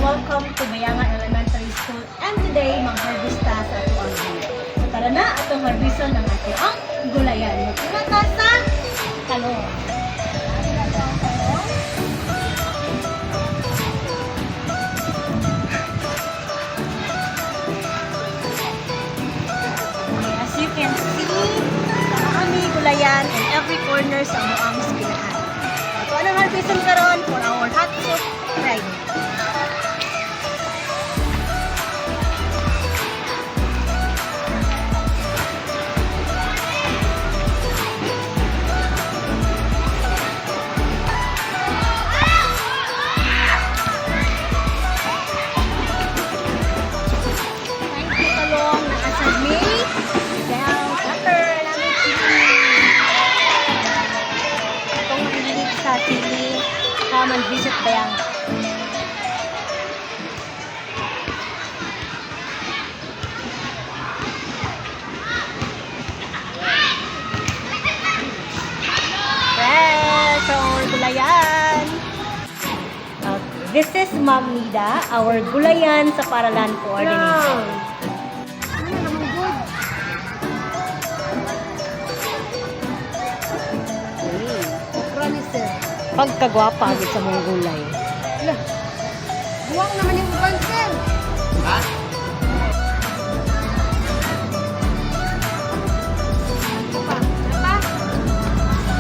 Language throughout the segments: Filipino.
Welcome to Bayangan Elementary School, and today mag-harvest ta sa ato ang gulay. So tara na, atong harveston ng ato ang gulayan. Magkuna ta sa talong. As you can see, kami gulayan in every corner sa amoang eskwelahan. Ito ang harveston karon for our hot soup Friday. Man visit Bayang. Fresh our gulayan. Okay. This is Ma'am Nida, our gulayan sa Paralan coordinator. Pagkagwapa agad sa mga gulay. Lah, buwang naman yung uban, sir. Ha?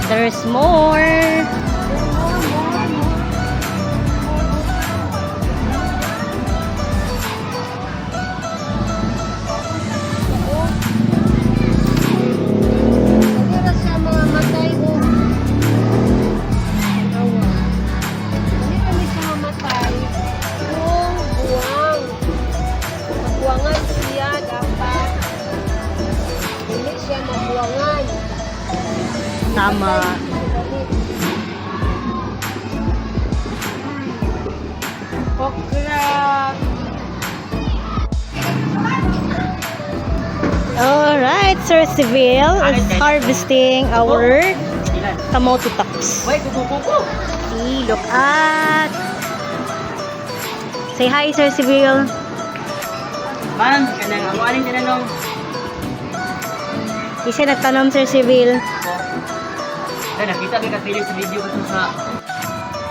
There's more. Tama. Okra. Alright, Sir Civil is harvesting our kamote tops. Wait, kukukuku. See, look at. Say hi, Sir Civil. Man, kanang amo aning tinanong. Isa nagtanong, Sir Civil. Ay, nakita ka kasi sa video ko sa...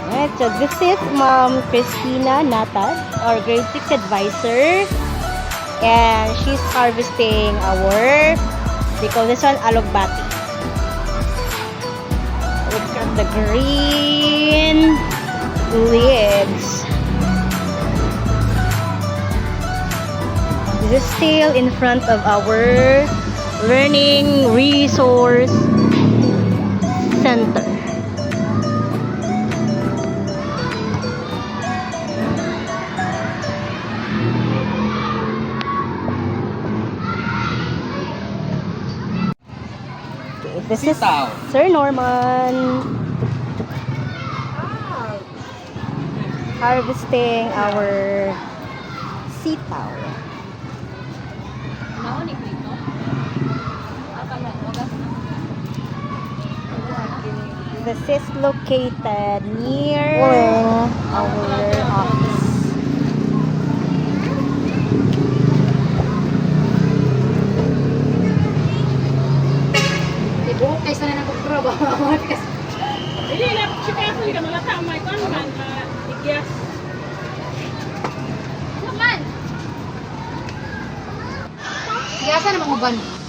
Alright, so this is Ma'am Christina Natad, our grade 6 advisor. And she's harvesting our, they call this one alugbati. Look at the green leaves. This is still in front of our learning resource center. Okay, this is Sir Norman harvesting our sitaw. This is located near our office. Ibuhok kayo sana ng kukro ba? Hindi na, chika ako hindi ka malata. May kon man, igyas. Naman! Kaya saan naman uban?